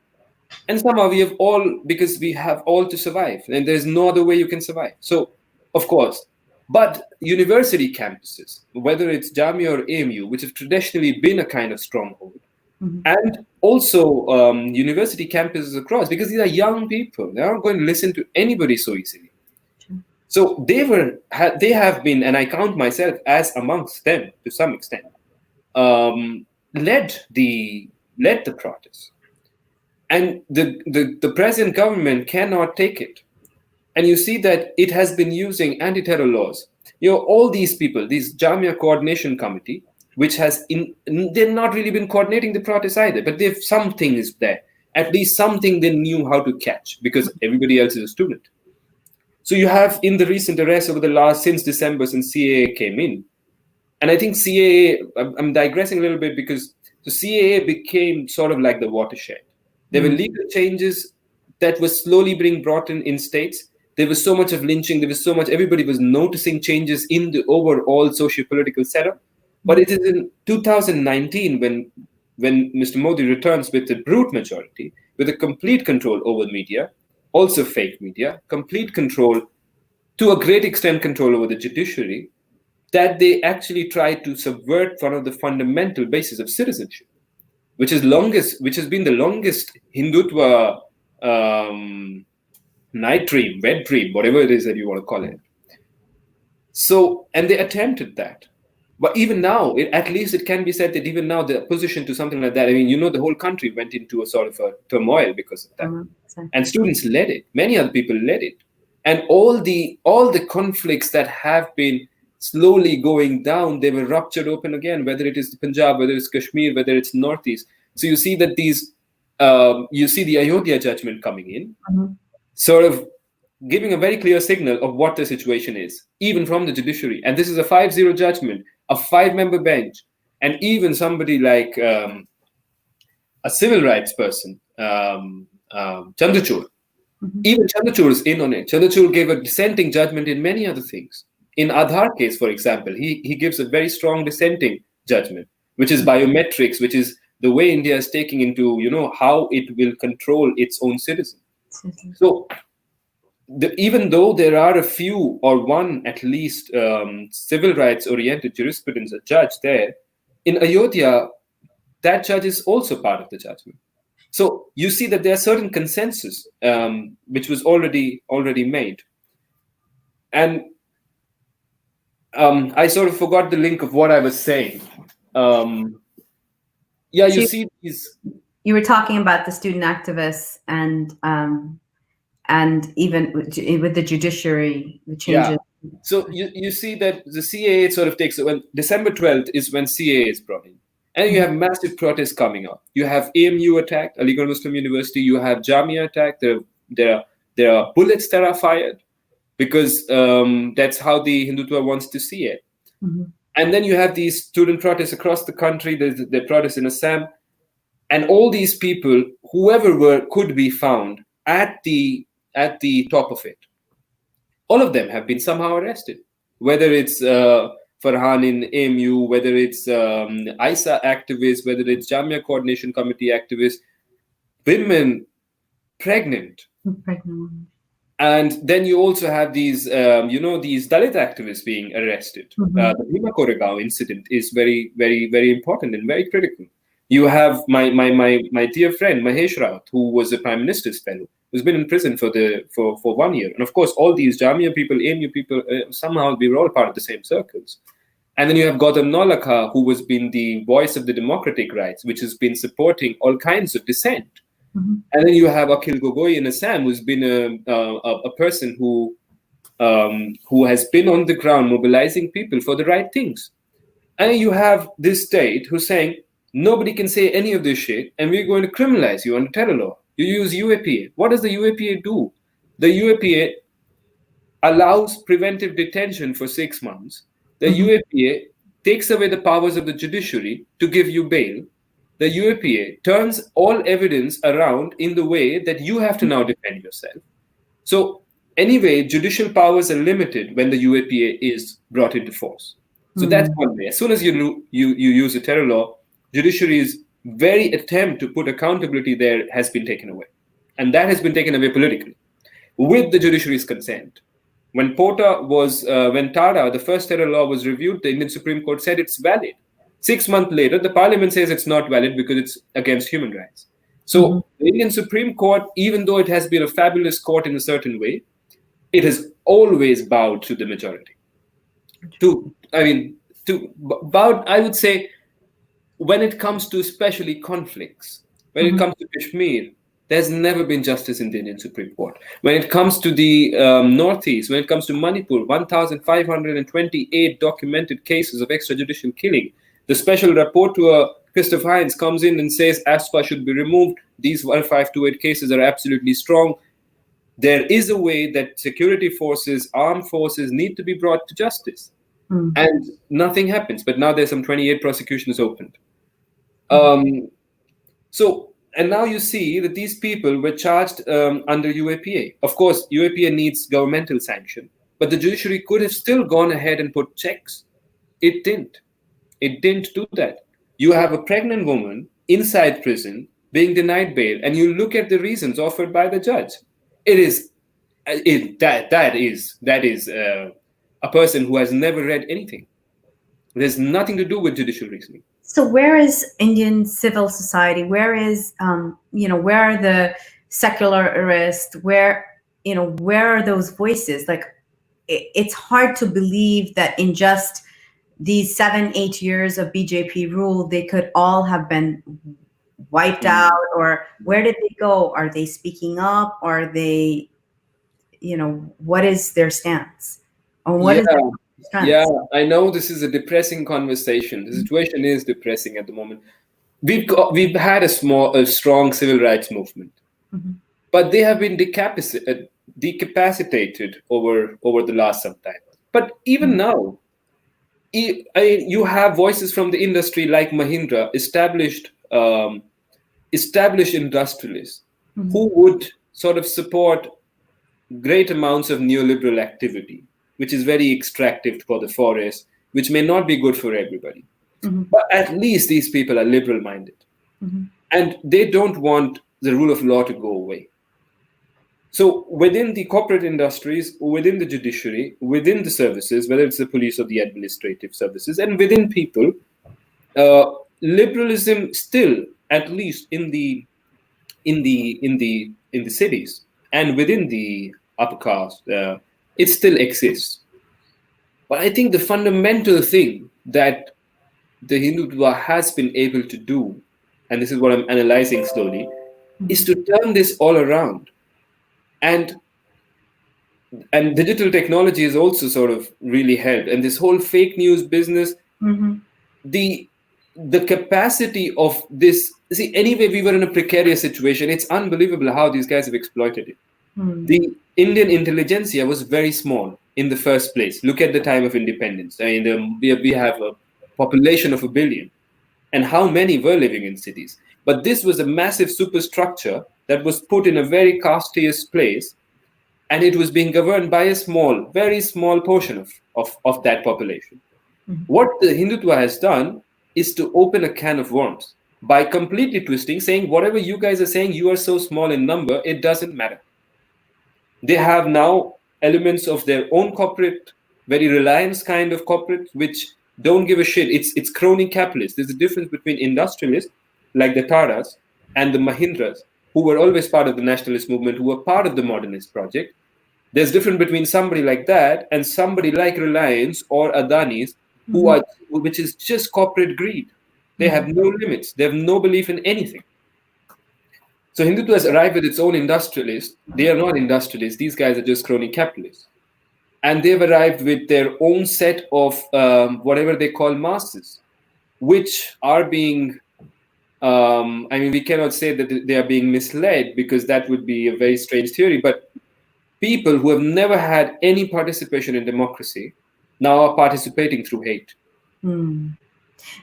And somehow we have all, because we have all to survive, and there's no other way you can survive. So, of course, but university campuses, whether it's Jamia or AMU, which have traditionally been a kind of stronghold, and also university campuses across, because these are young people, they're not going to listen to anybody so easily. So they have been, and I count myself as amongst them to some extent, led the protest. And the present government cannot take it. And you see that it has been using anti-terror laws. All these people, this Jamia Coordination Committee, which they've not really been coordinating the protests either, but something is there. At least something they knew how to catch, because everybody else is a student. So you have in the recent arrests since December, since CAA came in, and I think CAA, I'm digressing a little bit because the CAA became sort of like the watershed. There were legal changes that were slowly being brought in states. There was so much of lynching. There was so much, everybody was noticing changes in the overall socio-political setup. But it is in 2019 when Mr. Modi returns with a brute majority, with a complete control over media, also fake media, complete control, to a great extent control over the judiciary, that they actually try to subvert one of the fundamental bases of citizenship, which has been the longest Hindutva night dream, wet dream, whatever it is that you want to call it. So, and they attempted that. But even now, at least it can be said that even now the opposition to something like that, I mean, the whole country went into a sort of a turmoil because of that. Exactly. And students led it. Many other people led it. And all the conflicts that have been slowly going down, they were ruptured open again, whether it is the Punjab, whether it's Kashmir, whether it's Northeast. So you see that you see the Ayodhya judgment coming in, sort of giving a very clear signal of what the situation is, even from the judiciary. And this is a 5-0 judgment, a 5-member bench, and even somebody like a civil rights person, Chandrachud. Even Chandrachud is in on it. Chandrachud gave a dissenting judgment in many other things. In Aadhaar case, for example, he gives a very strong dissenting judgment, which is biometrics, which is the way India is taking into, how it will control its own citizens. So even though there are a few or one at least civil rights oriented jurisprudence judge there, in Ayodhya, that judge is also part of the judgment. So you see that there are certain consensus which was already made. And I sort of forgot the link of what I was saying. You see these. You were talking about the student activists and even with the judiciary, the changes. Yeah. So you see that the CAA sort of takes, when December 12th is when CAA is brought in. And you have massive protests coming up. You have AMU attacked, Aligarh Muslim University. You have Jamia attacked. There are bullets that are fired. because that's how the Hindutva wants to see it. Mm-hmm. And then you have these student protests across the country. There's the protests in Assam, and all these people, whoever could be found at the top of it, all of them have been somehow arrested. Whether it's Farhan in AMU, whether it's ISA activists, whether it's Jamia Coordination Committee activists, women pregnant. And then you also have these, these Dalit activists being arrested. Mm-hmm. The Bhima Koregaon incident is very, very, very important and very critical. You have my dear friend Mahesh Raut, who was a Prime Minister's fellow, who's been in prison for 1 year. And of course, all these Jamia people, AMU people, somehow we were all part of the same circles. And then you have Gautam Naulakha, who has been the voice of the democratic rights, which has been supporting all kinds of dissent. Mm-hmm. And then you have Akhil Gogoi in Assam, who's been a person who has been on the ground mobilizing people for the right things. And you have this state who's saying, nobody can say any of this shit, and we're going to criminalize you under terror law. You use UAPA. What does the UAPA do? The UAPA allows preventive detention for 6 months. The UAPA takes away the powers of the judiciary to give you bail. The UAPA turns all evidence around in the way that you have to now defend yourself. So anyway, judicial powers are limited when the UAPA is brought into force. So that's one way. As soon as you use a terror law, judiciary's very attempt to put accountability there has been taken away. And that has been taken away politically, with the judiciary's consent. When TARA, the first terror law, was reviewed, the Indian Supreme Court said it's valid. 6 months later, the parliament says it's not valid because it's against human rights. So the Indian Supreme Court, even though it has been a fabulous court in a certain way, it has always bowed to the majority. I would say, when it comes to especially conflicts, when it comes to Kashmir, there's never been justice in the Indian Supreme Court. When it comes to the Northeast, when it comes to Manipur, 1,528 documented cases of extrajudicial killing. The special rapporteur, Christoph Heinz, comes in and says ASPA should be removed. These 1528 cases are absolutely strong. There is a way that security forces, armed forces need to be brought to justice. And nothing happens. But now there's some 28 prosecutions opened. And now you see that these people were charged under UAPA. Of course, UAPA needs governmental sanction, but the judiciary could have still gone ahead and put checks. It didn't. It didn't do that. You have a pregnant woman inside prison being denied bail, and you look at the reasons offered by the judge. That is a person who has never read anything. There's nothing to do with judicial reasoning. So where is Indian civil society? Where is, where are the secularists? Where are those voices? Like, it's hard to believe that in just these 7-8 years of BJP rule, they could all have been wiped out. Or where did they go? Are they speaking up? Are they, what is their stance? Or what is their stance? Yeah, I know this is a depressing conversation. The situation is depressing at the moment. We've had a strong civil rights movement, but they have been decapacitated over the last some time. But even now, you have voices from the industry like Mahindra, established industrialists who would sort of support great amounts of neoliberal activity, which is very extractive for the forest, which may not be good for everybody. But at least these people are liberal-minded. And they don't want the rule of law to go away. So within the corporate industries, within the judiciary, within the services, whether it's the police or the administrative services, and within people, liberalism still, at least in the cities and within the upper caste, it still exists. But I think the fundamental thing that the Hindutva has been able to do, and this is what I'm analyzing slowly, is to turn this all around. And digital technology has also sort of really helped. And this whole fake news business, the capacity of this, anyway, we were in a precarious situation. It's unbelievable how these guys have exploited it. The Indian intelligentsia was very small in the first place. Look at the time of independence. I mean, we have a population of 1 billion, and how many were living in cities? But this was a massive superstructure that was put in a very castiest place, and it was being governed by a small, very small portion of that population. What the Hindutva has done is to open a can of worms by completely twisting, saying, whatever you guys are saying, you are so small in number, it doesn't matter. They have now elements of their own corporate, very reliance kind of corporate, which don't give a shit. It's crony capitalists. There's a difference between industrialists, like the Taras, and the Mahindras, who were always part of the nationalist movement, who were part of the modernist project. There's difference between somebody like that and somebody like Reliance or Adani's, which is just corporate greed. They have no limits. They have no belief in anything. So Hindutva has arrived with its own industrialists. They are not industrialists. These guys are just crony capitalists. And they've arrived with their own set of whatever they call masses, which are being, we cannot say that they are being misled, because that would be a very strange theory. But people who have never had any participation in democracy now are participating through hate. And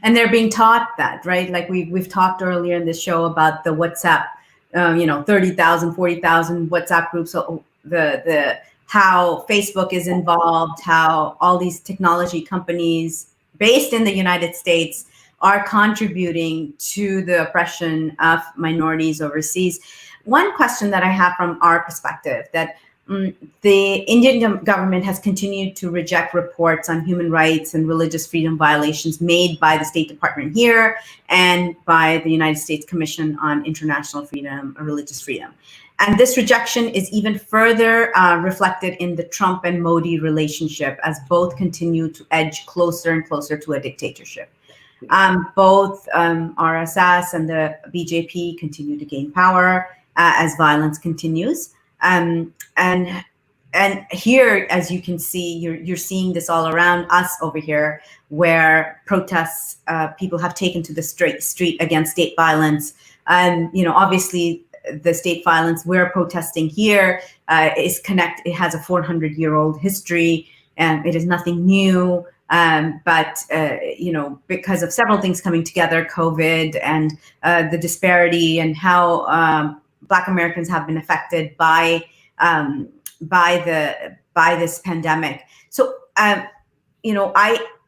they're being taught that, right? Like we've talked earlier in the show about the WhatsApp, 30,000, 40,000 WhatsApp groups. So the how Facebook is involved, how all these technology companies based in the United States are contributing to the oppression of minorities overseas. One question that I have from our perspective, that the Indian government has continued to reject reports on human rights and religious freedom violations made by the State Department here and by the United States Commission on International Freedom and Religious Freedom. And this rejection is even further reflected in the Trump and Modi relationship, as both continue to edge closer and closer to a dictatorship. Both RSS and the BJP continue to gain power as violence continues. And here, as you can see, you're seeing this all around us over here, where protests, people have taken to the street against state violence. And, obviously the state violence we're protesting here it has a 400-year-old history, and it is nothing new. But because of several things coming together, COVID and the disparity and how Black Americans have been affected by this pandemic. So,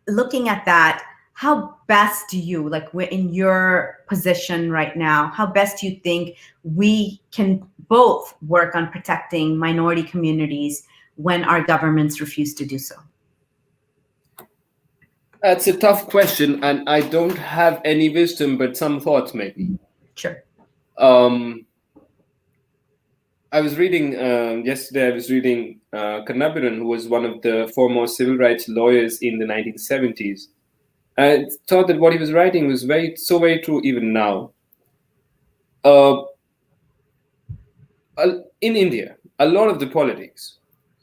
looking at that, how best do you, we're in your position right now, how best do you think we can both work on protecting minority communities when our governments refuse to do so? That's a tough question, and I don't have any wisdom, but some thoughts maybe. Sure. I was reading yesterday. Kannabiran, who was one of the foremost civil rights lawyers in the 1970s. I thought that what he was writing was so very true even now. In India, a lot of the politics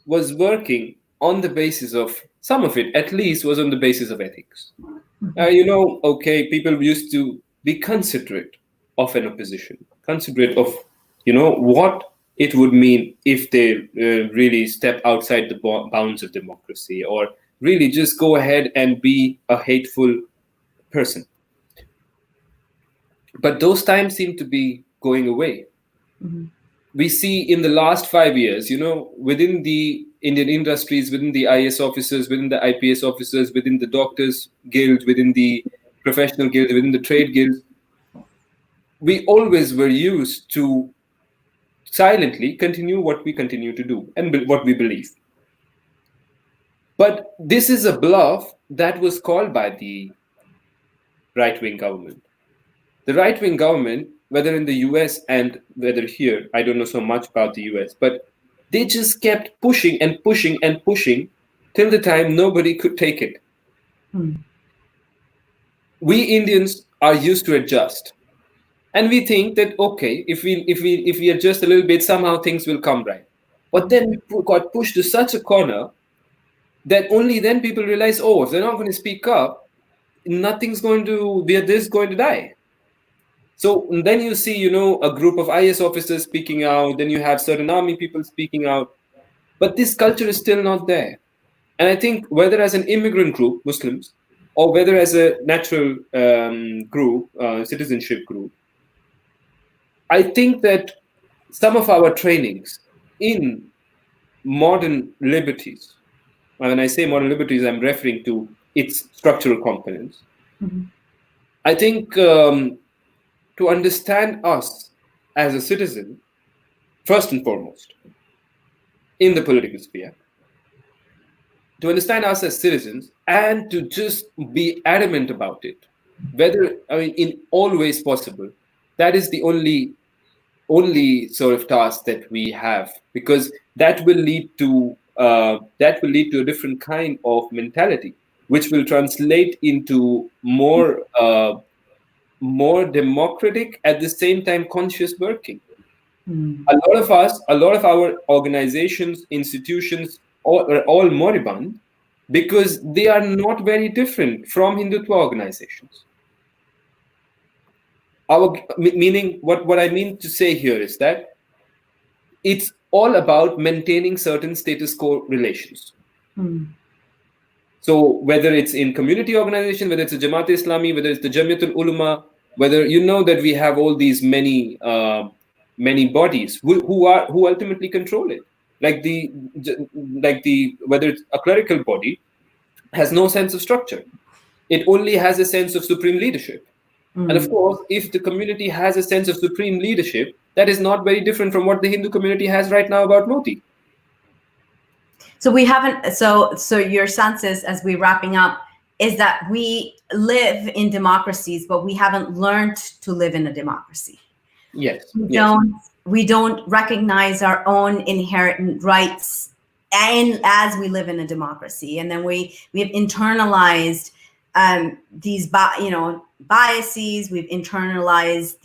was working on the basis of, some of it at least was on the basis of ethics. People used to be considerate of an opposition, considerate of, what it would mean if they really step outside the bounds of democracy, or really just go ahead and be a hateful person. But those times seem to be going away. We see in the last 5 years, within the Indian industries, within the IAS officers, within the IPS officers, within the doctors guild, within the professional guild, within the trade guild, we always were used to silently continue what we continue to do and what we believe. But this is a bluff that was called by the right-wing government. The right-wing government, whether in the US and whether here, I don't know so much about the US, but they just kept pushing and pushing and pushing till the time nobody could take it. We Indians are used to adjust. And we think that, okay, if we adjust a little bit, somehow things will come right. But then we got pushed to such a corner that only then people realize, if they're not going to speak up, nothing's going to be going to die. So then you see, a group of IS officers speaking out, then you have certain army people speaking out, but this culture is still not there. And I think whether as an immigrant group, Muslims, or whether as a natural group, citizenship group, I think that some of our trainings in modern liberties, when I say modern liberties, I'm referring to its structural components. Mhm. I think to understand us as a citizen, first and foremost, in the political sphere, to understand us as citizens and to just be adamant about it, whether, I mean, in all ways possible, that is the only sort of task that we have, because that will lead to a different kind of mentality, which will translate into more democratic, at the same time conscious working. Mm. A lot of our organizations, institutions are all moribund because they are not very different from Hindutva organizations. Meaning, what I mean to say here is that it's all about maintaining certain status quo relations. Mm. So whether it's in community organization, whether it's a Jamaat-e-Islami, whether it's the Jamiatul Ulama, whether that we have all these many bodies who ultimately control it, like the whether it's a clerical body has no sense of structure. It only has a sense of supreme leadership. And of course, if the community has a sense of supreme leadership, that is not very different from what the Hindu community has right now about Modi. So we haven't. So your sense is, as we're wrapping up, is that we live in democracies, but we haven't learned to live in a democracy. Yes. We don't recognize our own inherent rights, and as we live in a democracy, and then we have internalized these biases. We've internalized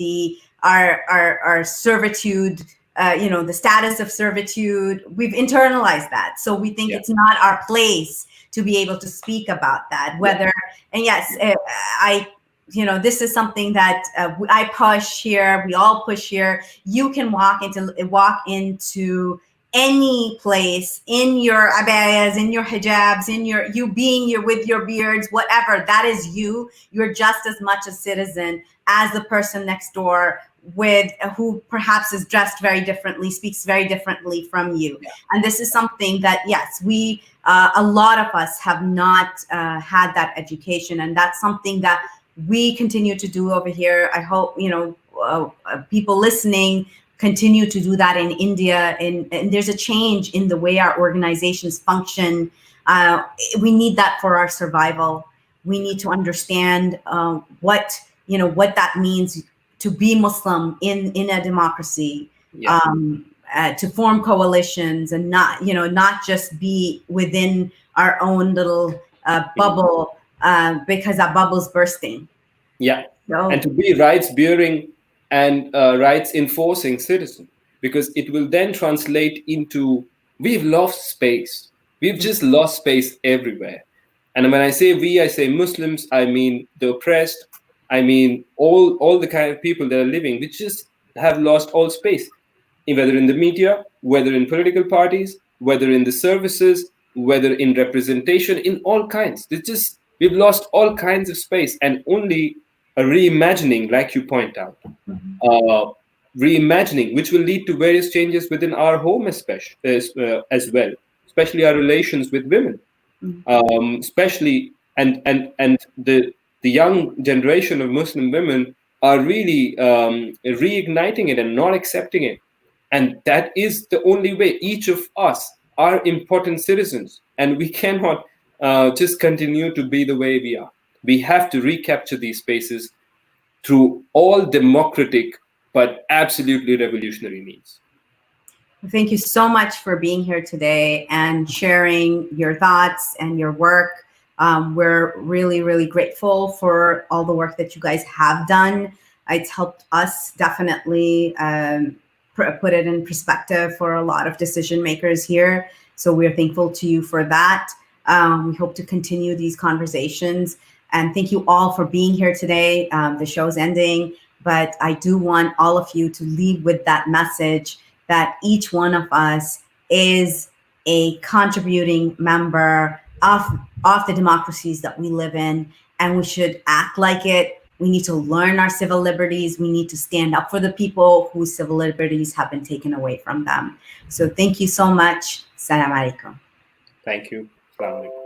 our servitude. The status of servitude, we've internalized that. So we think it's not our place to be able to speak about that. And yes, this is something that I push here. We all push here. You can walk into any place in your abayas, in your hijabs, with your beards, whatever. That is you. You're just as much a citizen as the person next door who perhaps is dressed very differently, speaks very differently from you. And this is something that, yes, a lot of us have not had that education. And that's something that we continue to do over here. I hope, people listening continue to do that in India. And there's a change in the way our organizations function. We need that for our survival. We need to understand what that means to be Muslim in a democracy, to form coalitions and not just be within our own little bubble because that bubble's bursting. And to be rights-bearing and rights-enforcing citizen, because it will then translate into, we've lost space. We've just lost space everywhere. And when I say we, I say Muslims, I mean the oppressed, I mean all the kind of people that are living, we just have lost all space, whether in the media, whether in political parties, whether in the services, whether in representation, in all kinds. We've lost all kinds of space, and only a reimagining, like you point out, reimagining, which will lead to various changes within our home, as well, especially our relations with women, especially and the young generation of Muslim women are really reigniting it and not accepting it. And that is the only way. Each of us are important citizens, and we cannot just continue to be the way we are. We have to recapture these spaces through all democratic but absolutely revolutionary means. Thank you so much for being here today and sharing your thoughts and your work. We're really, really grateful for all the work that you guys have done. It's helped us definitely put it in perspective for a lot of decision makers here. So we're thankful to you for that. We hope to continue these conversations. And thank you all for being here today. The show's ending, but I do want all of you to leave with that message that each one of us is a contributing member of the democracies that we live in, and we should act like it. We need to learn our civil liberties. We need to stand up for the people whose civil liberties have been taken away from them. So thank you so much. Salam alaikum. Thank you. Salam alaikum.